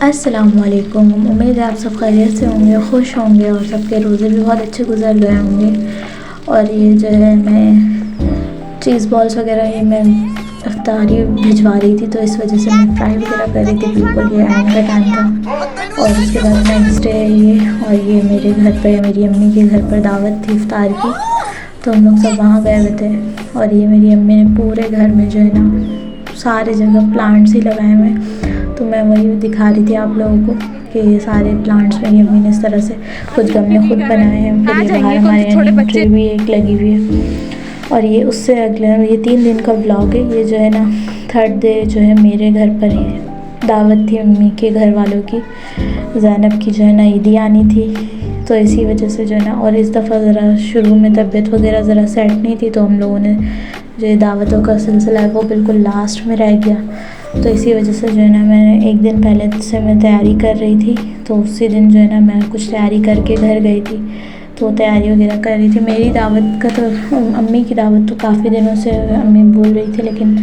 अस्सलामुअलैकुम। उम्मीद है आप सब खैरियत से होंगे, खुश होंगे और सबके रोज़े भी बहुत अच्छे गुजर गए होंगे। और ये जो है मैं चीज़ बॉल्स वगैरह ये मैं इफ्तारी भिजवा रही थी, तो इस वजह से मैं फ्राई वगैरह कर रही थी। बिल्कुल ये एंड का टाइम था और उसके बाद नेक्स्ट डे ये और ये मेरे घर पे मेरी अम्मी के घर पर दावत थी इफ्तार की, तो हम लोग सब वहाँ गए हुए थे। और ये मेरी अम्मी ने पूरे घर में जो है ना सारे जगह प्लांट्स ही लगाए हुए हैं, तो मैं वही दिखा रही थी आप लोगों को कि ये सारे प्लांट्स मेरी अम्मी ने इस तरह से कुछ गमले खुद बनाए हैं। फिर ये बाहर हमारे ट्री भी एक लगी हुई है। और ये उससे अगले ये 3 दिन का ब्लॉग है। ये जो है ना 3rd डे जो है मेरे घर पर ही दावत थी अम्मी के घर वालों की, ज़ैनब की जो है ना ईदी आनी थी, तो इसी वजह से जो है ना। और इस दफ़ा ज़रा शुरू में तबीयत वगैरह ज़रा सेट नहीं थी, तो हम लोगों ने जो दावतों का सिलसिला है वो बिल्कुल लास्ट में रह गया। तो इसी वजह से जो है ना मैंने एक दिन पहले से मैं तैयारी कर रही थी, तो उसी दिन जो है ना मैं कुछ तैयारी करके घर गई थी, तो तैयारी वगैरह कर रही थी। मेरी दावत का तो अम्मी की दावत तो काफ़ी दिनों से अम्मी बोल रही थी, लेकिन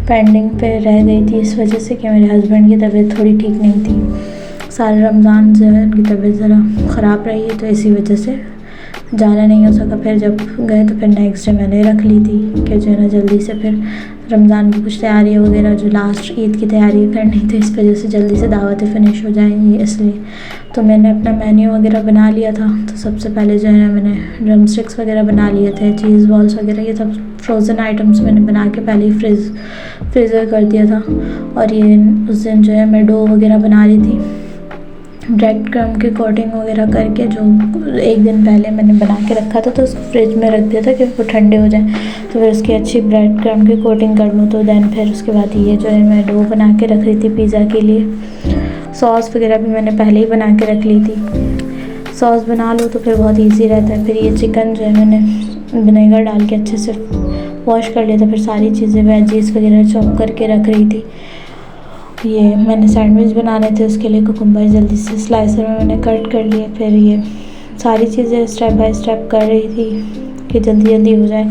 पेंडिंग पे रह गई थी इस वजह से कि मेरे हस्बैंड की तबीयत थोड़ी ठीक नहीं थी। सारे रमज़ान जो है उनकी तबीयत ज़रा ख़राब रही है, तो इसी वजह से जाना नहीं हो सका। फिर जब गए तो फिर नेक्स्ट डे मैंने रख ली थी कि जो है ना जल्दी से फिर रमज़ान की कुछ तैयारी वगैरह जो लास्ट ईद की तैयारी करनी थी, इस वजह से जल्दी से दावतें फिनिश हो जाएंगी इसलिए। तो मैंने अपना मेन्यू वगैरह बना लिया था। तो सबसे पहले जो है ना मैंने ड्रम स्टिक्स वगैरह बना लिए थे, चीज़ बॉल्स वगैरह ये सब फ्रोज़न आइटम्स मैंने बना के पहले ही फ्रीज़र कर दिया था। और ये उस दिन जो है मैं डो वगैरह बना रही थी, ब्रेड क्रम की कोटिंग वगैरह करके, जो एक दिन पहले मैंने बना के रखा था, तो उसको फ्रिज में रख दिया था कि वो ठंडे हो जाए, तो फिर उसकी अच्छी ब्रेड क्रम की कोटिंग कर लूँ। तो दैन फिर उसके बाद ये जो है मैं डो बना के रख रही थी पिज़्ज़ा के लिए। सॉस वगैरह भी मैंने पहले ही बना के रख ली थी। सॉस बना लो तो फिर बहुत ईजी रहता है। फिर ये चिकन जो है मैंने विनेगर डाल के अच्छे से वॉश कर लिया था। फिर सारी चीज़ें वेजीज वगैरह चॉप करके रख रही थी। ये मैंने सैंडविच बनाने थे, उसके लिए कुकुम्बर जल्दी से स्लाइसर में मैंने कट कर लिए। फिर ये सारी चीज़ें स्टेप बाय स्टेप कर रही थी कि जल्दी जल्दी हो जाए।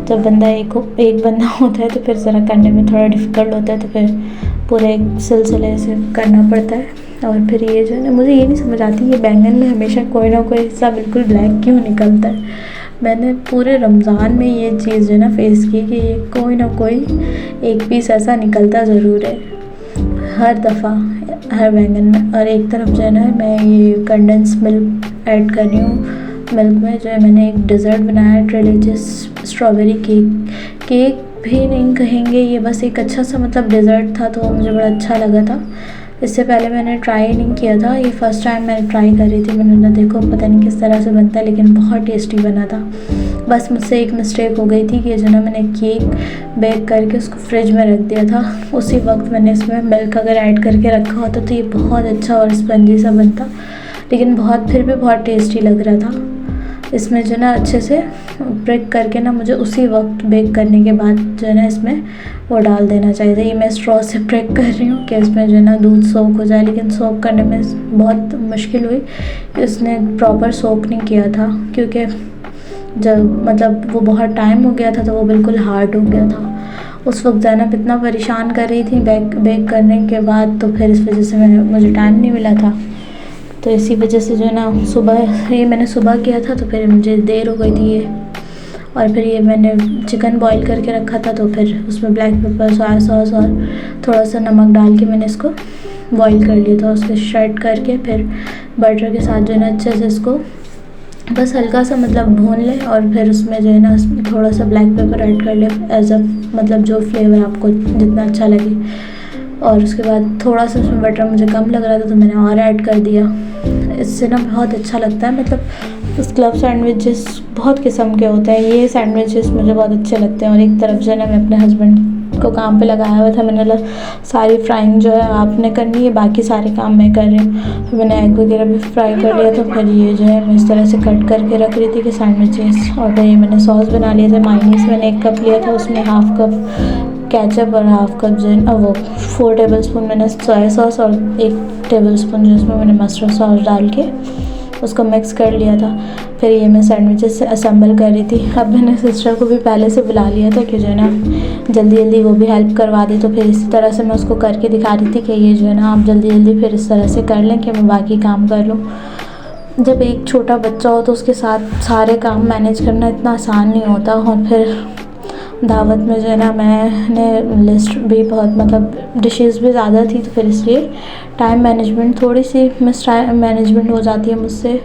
जब बंदा एक बंदा होता है तो फिर ज़रा करने में थोड़ा डिफ़िकल्ट होता है, तो फिर पूरे एक सिलसिले से करना पड़ता है। और फिर ये जो है ना मुझे ये नहीं समझ आती, ये बैंगन में हमेशा कोई ना कोई हिस्सा बिल्कुल ब्लैक क्यों निकलता है। मैंने पूरे रमज़ान में ये चीज़ जो है ना फेस की कि ये कोई ना कोई एक पीस ऐसा निकलता ज़रूर है हर दफ़ा हर बैंगन में। और एक तरफ जो है ना मैं ये कंडेंस मिल्क ऐड कर रही हूँ। मिल्क में जो है मैंने एक डेज़र्ट बनाया है, ट्रिलिचियस स्ट्रॉबेरी केक भी नहीं कहेंगे, ये बस एक अच्छा सा मतलब डेज़र्ट था, तो मुझे बड़ा अच्छा लगा था। इससे पहले मैंने ट्राई नहीं किया था, ये फ़र्स्ट टाइम मैंने ट्राई कर रही थी। मैंने देखो पता नहीं किस तरह से बनता है, लेकिन बहुत टेस्टी बना था। बस मुझसे एक मिस्टेक हो गई थी कि जो ना मैंने केक बेक करके उसको फ्रिज में रख दिया था, उसी वक्त मैंने इसमें मिल्क अगर ऐड करके रखा होता तो ये बहुत अच्छा और स्पंजी सा बनता, लेकिन फिर भी बहुत टेस्टी लग रहा था। इसमें जो ना अच्छे से ब्रेक करके ना मुझे उसी वक्त बेक करने के बाद जो है ना इसमें वो डाल देना चाहिए था। ये मैं स्ट्रॉ से ब्रेक कर रही हूँ कि इसमें जो है ना दूध सोक हो जाए, लेकिन सोक करने में बहुत मुश्किल हुई। इसने प्रॉपर सोक नहीं किया था, क्योंकि जब मतलब वो बहुत टाइम हो गया था तो वो बिल्कुल हार्ड हो गया था। उस वक्त ज़ैनब इतना परेशान कर रही थी बेक करने के बाद, तो फिर इस वजह से मुझे टाइम नहीं मिला था। तो इसी वजह से जो है ना मैंने सुबह किया था, तो फिर मुझे देर हो गई थी ये। और फिर ये मैंने चिकन बॉईल करके रखा था, तो फिर उसमें ब्लैक पेपर, सोया सॉस और थोड़ा सा नमक डाल के मैंने इसको बॉईल कर लिया था। उसको श्रेड करके फिर बटर के साथ जो है ना अच्छे से इसको बस हल्का सा मतलब भून लें, और फिर उसमें जो है ना थोड़ा सा ब्लैक पेपर ऐड कर लें एज अ मतलब जो फ्लेवर आपको जितना अच्छा लगे। और उसके बाद थोड़ा सा उसमें बटर मुझे कम लग रहा था, तो मैंने और ऐड कर दिया। इससे ना बहुत अच्छा लगता है। मतलब इस क्लब सैंडविचेस बहुत किस्म के होते हैं, ये सैंडविचेस मुझे बहुत अच्छे लगते हैं। और एक तरफ जो है ना मैं अपने हस्बैंड को काम पे लगाया हुआ था, मैंने सारी फ्राइंग जो है आपने करनी है, बाकी सारे काम मैं कर रही हूँ। फिर मैंने एग वगैरह भी फ्राई कर लिया था। फिर ये जो है मैं इस तरह से कट करके रख रही थी कि सैंडविचेस। और फिर ये मैंने सॉस बना लिया था। मायोनीज़ मैंने 1 कप लिया था, उसमें ½ कप केचप और ½ कप जो है वो 4 टेबलस्पून मैंने सोया सॉस और 1 टेबलस्पून जो इसमें मैंने मस्टर्ड सॉस डाल के उसको मिक्स कर लिया था। फिर ये मैं सैंडविचेस असेंबल कर रही थी। अब मैंने सिस्टर को भी पहले से बुला लिया था कि जो है ना जल्दी जल्दी वो भी हेल्प करवा दी। तो फिर इसी तरह से मैं उसको करके दिखा रही थी कि ये जो है ना आप जल्दी जल्दी फिर इस तरह से कर लें कि मैं बाकी काम कर लूँ। जब एक छोटा बच्चा हो तो उसके साथ सारे काम मैनेज करना इतना आसान नहीं होता। और फिर दावत में जो है ना मैंने लिस्ट भी बहुत मतलब डिशेज़ भी ज़्यादा थी, तो फिर इसलिए टाइम मैनेजमेंट थोड़ी सी मिस मैनेजमेंट हो जाती है मुझसे।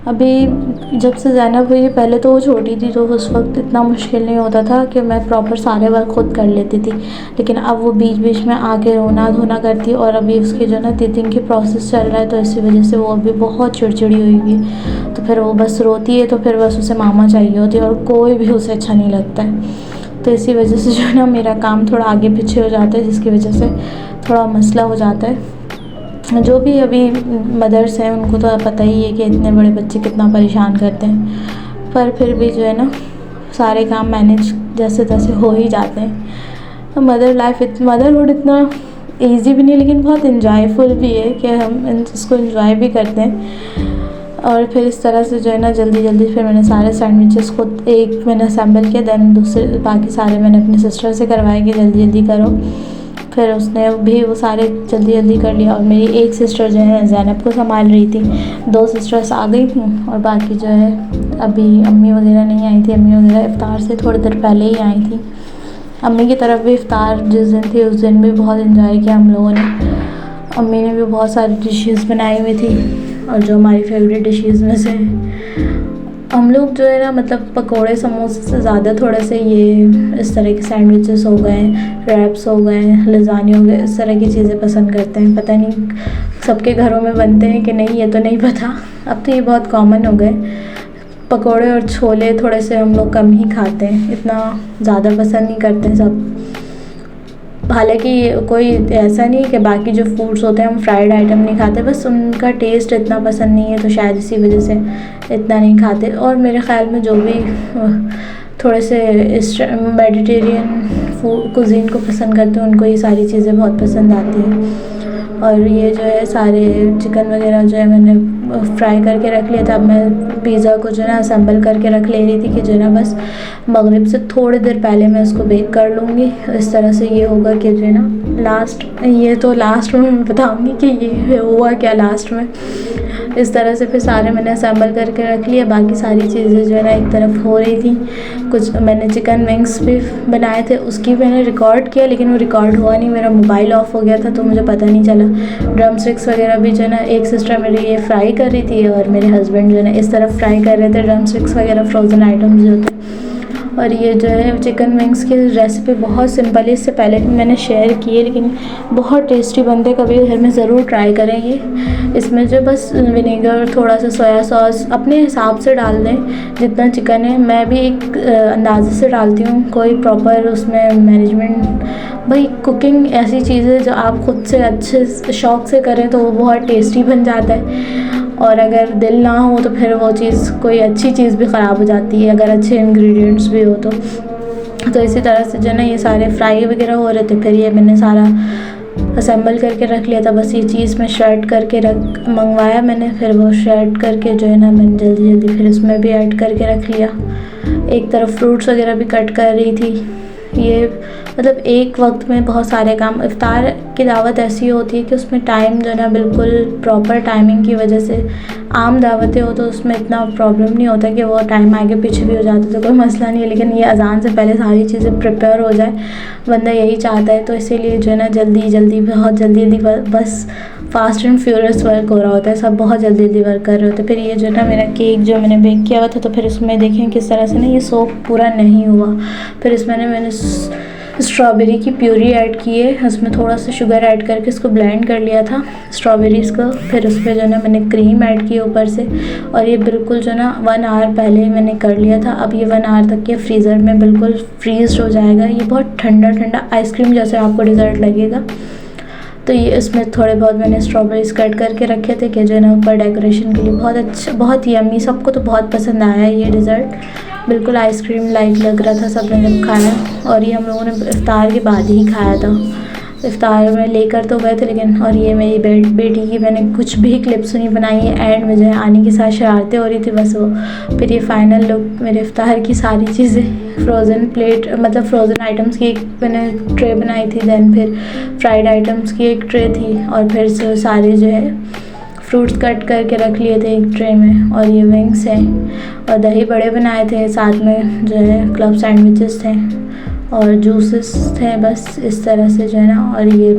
अभी जब से ज़ैनब हुई, पहले तो वो छोटी थी तो उस वक्त इतना मुश्किल नहीं होता था कि मैं प्रॉपर सारे वर्क खुद कर लेती थी, लेकिन अब वो बीच बीच में आके रोना धोना करती है। और अभी उसकी जो है ना टीथिंग की प्रोसेस चल रहा है, तो इसी वजह से वो अभी बहुत चिड़चिड़ी हुई हुई है। तो फिर वो बस रोती है तो फिर बस उसे मामा चाहिए होती है और कोई भी उसे अच्छा नहीं लगता है। तो इसी वजह से जो है ना मेरा काम थोड़ा आगे पीछे हो जाता है, जिसकी वजह से थोड़ा मसला हो जाता है। जो भी अभी मदर्स हैं उनको तो पता ही है कि इतने बड़े बच्चे कितना परेशान करते हैं, पर फिर भी जो है ना सारे काम मैनेज जैसे तैसे हो ही जाते हैं। मदरहुड इतना ईजी भी नहीं, लेकिन बहुत इंजॉयफुल भी है कि हम इसको इंजॉय भी करते हैं। और फिर इस तरह से जो है ना जल्दी जल्दी फिर मैंने सारे सैंडविचेस को एक मैंने असेंबल किया, दैन दूसरे बाकी सारे मैंने अपनी सिस्टर से करवाए कि जल्दी जल्दी करो। फिर उसने भी वो सारे जल्दी जल्दी कर लिया। और मेरी एक सिस्टर जो है ज़ैनब को संभाल रही थी, 2 सिस्टर्स आ गई थी और बाकी जो है अभी अम्मी वगैरह नहीं आई थी। अम्मी वगैरह इफ्तार से थोड़ी देर पहले ही आई थी। अम्मी की तरफ भी इफ्तार जिस दिन थी उस दिन भी बहुत इन्जॉय किया हम लोगों ने। अम्मी ने भी बहुत सारी डिशेज़ बनाई हुई थी, और जो हमारी फेवरेट डिशेज़ में से हम लोग जो है ना मतलब पकोड़े समोसे से ज़्यादा थोड़े से ये इस तरह के सैंडविचेस हो गए, रैप्स हो गए, लज़ानी हो गए, इस तरह की चीज़ें पसंद करते हैं। पता नहीं सबके घरों में बनते हैं कि नहीं, ये तो नहीं पता। अब तो ये बहुत कॉमन हो गए। पकोड़े और छोले थोड़े से हम लोग कम ही खाते हैं, इतना ज़्यादा पसंद नहीं करते सब। हालांकि कोई ऐसा नहीं है कि बाकी जो फूड्स होते हैं हम फ्राइड आइटम नहीं खाते, बस उनका टेस्ट इतना पसंद नहीं है तो शायद इसी वजह से इतना नहीं खाते। और मेरे ख़्याल में जो भी थोड़े से मेडिटेरियन फूड कुजीन को पसंद करते हैं उनको ये सारी चीज़ें बहुत पसंद आती हैं। और ये जो है सारे चिकन वगैरह जो है मैंने फ्राई करके रख लिया था। अब मैं पिज़्ज़ा को जो है ना असेंबल करके रख ले रही थी कि जो है ना बस मगरिब से थोड़ी देर पहले मैं इसको बेक कर लूँगी। इस तरह से ये होगा कि जो है ना लास्ट में मैं बताऊँगी कि ये हुआ क्या लास्ट में। इस तरह से फिर सारे मैंने असेंबल करके रख लिया। बाकी सारी चीज़ें जो है ना एक तरफ हो रही थी। कुछ मैंने चिकन विंग्स भी बनाए थे, उसकी मैंने रिकॉर्ड किया लेकिन वो रिकॉर्ड हुआ नहीं, मेरा मोबाइल ऑफ हो गया था तो मुझे पता नहीं चला। ड्रम स्टिक्स वगैरह भी जो है ना एक सिस्टर मेरी ये फ्राई कर रही थी और मेरे हस्बैंड जो है ना इस तरफ फ्राई कर रहे थे ड्रम स्टिक्स वगैरह, फ्रोज़न आइटम्स जो होते हैं। और ये जो है चिकन विंग्स की रेसिपी बहुत सिंपल है, इससे पहले भी मैंने शेयर की है लेकिन बहुत टेस्टी बनते, कभी घर में ज़रूर ट्राई करेंगे। इसमें जो बस विनेगर, थोड़ा सा सोया सॉस अपने हिसाब से डाल दें जितना चिकन है। मैं भी एक अंदाज़े से डालती हूँ, कोई प्रॉपर उसमें मैनेजमेंट। भाई कुकिंग ऐसी चीज़ है जो आप खुद से अच्छे शौक़ से करें तो वो बहुत टेस्टी बन जाता है, और अगर दिल ना हो तो फिर वो चीज़ कोई अच्छी चीज़ भी ख़राब हो जाती है अगर अच्छे इंग्रेडिएंट्स भी हो तो इसी तरह से जो है ना ये सारे फ्राई वगैरह हो रहे थे। फिर ये मैंने सारा असेंबल करके रख लिया था, बस ये चीज़ में श्रेड करके मंगवाया मैंने। फिर वो श्रेड करके जो है ना मैंने जल्दी जल्दी फिर इसमें भी ऐड करके रख लिया। एक तरफ फ्रूट्स वगैरह भी कट कर रही थी। ये मतलब एक वक्त में बहुत सारे काम। इफ्तार की दावत ऐसी होती है कि उसमें टाइम जो है ना बिल्कुल प्रॉपर टाइमिंग की वजह से, आम दावतें हो तो उसमें इतना प्रॉब्लम नहीं होता कि वो टाइम आगे पीछे भी हो जाता तो कोई मसला नहीं है, लेकिन ये अज़ान से पहले सारी चीज़ें प्रिपेयर हो जाए, बंदा यही चाहता है। तो इसीलिए जो है ना बहुत जल्दी बस फास्ट एंड फ्यूरियस वर्क हो रहा होता है, सब बहुत जल्दी वर्क कर रहे होते हैं। फिर ये जो है ना मेरा केक जो मैंने बेक किया हुआ था, तो फिर उसमें देखें किस तरह से ना ये सोप पूरा नहीं हुआ। फिर इसमें मैंने स्ट्रॉबेरी की प्यूरी ऐड की है, उसमें थोड़ा सा शुगर ऐड करके इसको ब्लेंड कर लिया था स्ट्रॉबेरीज़ को। फिर उसमें जो है ना मैंने क्रीम ऐड की ऊपर से, और ये बिल्कुल जो है ना 1 आवर पहले मैंने कर लिया था। अब ये 1 आवर तक ये फ्रीज़र में बिल्कुल फ्रीज़ हो जाएगा। ये बहुत ठंडा ठंडा आइसक्रीम जैसे आपको डिज़र्ट लगेगा। तो ये इसमें थोड़े बहुत मैंने स्ट्रॉबेरीज कट करके रखे थे कि जो है ना ऊपर डेकोरेशन के लिए बहुत अच्छा, बहुत यम्मी, सबको तो बहुत पसंद आया ये डिज़र्ट। बिल्कुल आइसक्रीम लाइक लग रहा था सबने जब खाया, और ये हम लोगों ने इफ्तार के बाद ही खाया था। इफ्तार में लेकर तो गए थे लेकिन, और ये मेरी बेटी की मैंने कुछ भी क्लिप्स नहीं बनाई है, एंड में जो है आने के साथ शरारतें हो रही थी बस वो। फिर ये फाइनल लुक मेरे इफ्तार की सारी चीज़ें, फ्रोज़न प्लेट मतलब फ्रोज़न आइटम्स की एक मैंने ट्रे बनाई थी, दैन फिर फ्राइड आइटम्स की एक ट्रे थी, और फिर सारे जो है फ्रूट्स कट करके रख लिए थे एक ट्रे में, और ये विंग्स हैं और दही बड़े बनाए थे, साथ में जो है क्लब सैंडविचेस थे और जूसेस थे, बस इस तरह से जो है ना। और ये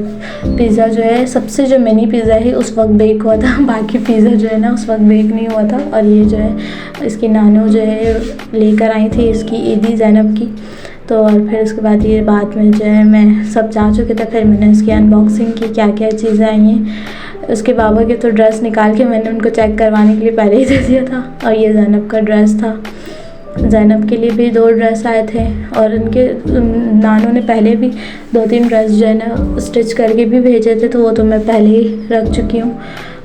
पिज़्ज़ा जो है सबसे जो मिनी पिज़्ज़ा है उस वक्त बेक हुआ था, बाकी पिज़्ज़ा जो है ना उस वक्त बेक नहीं हुआ था। और ये जो है इसकी नानो जो है लेकर आई थी इसकी ईदी ज़ैनब की, तो और फिर उसके बाद ये बाद में जो है मैं सब जा चुके थे, फिर मैंने इसकी अनबॉक्सिंग की क्या क्या चीज़ें आई हैं। उसके बाबा के तो ड्रेस निकाल के मैंने उनको चेक करवाने के लिए पहले ही दे दिया था, और ये ज़ैनब का ड्रेस था। ज़ैनब के लिए भी 2 ड्रेस आए थे, और उनके नानों ने पहले भी 2-3 ड्रेस जो है ना स्टिच करके भी भेजे थे, तो वो तो मैं पहले ही रख चुकी हूँ।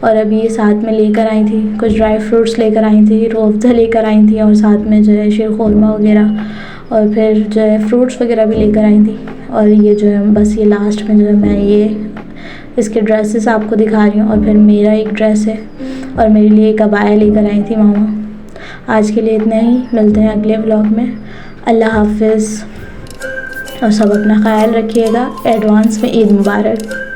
और अभी ये साथ में लेकर आई थी कुछ ड्राई फ्रूट्स लेकर आई थी, रूह अफ़ज़ा लेकर आई थी, और साथ में जो है शीरखुरमा वगैरह, और फिर जो है फ्रूट्स वगैरह भी लेकर आई थी। और ये जो है बस ये लास्ट में जो है मैं ये इसके ड्रेसेस आपको दिखा रही हूँ, और फिर मेरा एक ड्रेस है, और मेरे लिए एक अबाया लेकर आई थी मामा। आज के लिए इतना ही, मिलते हैं अगले व्लॉग में। अल्लाह हाफ़िज़, और सब अपना ख्याल रखिएगा। एडवांस में ईद मुबारक।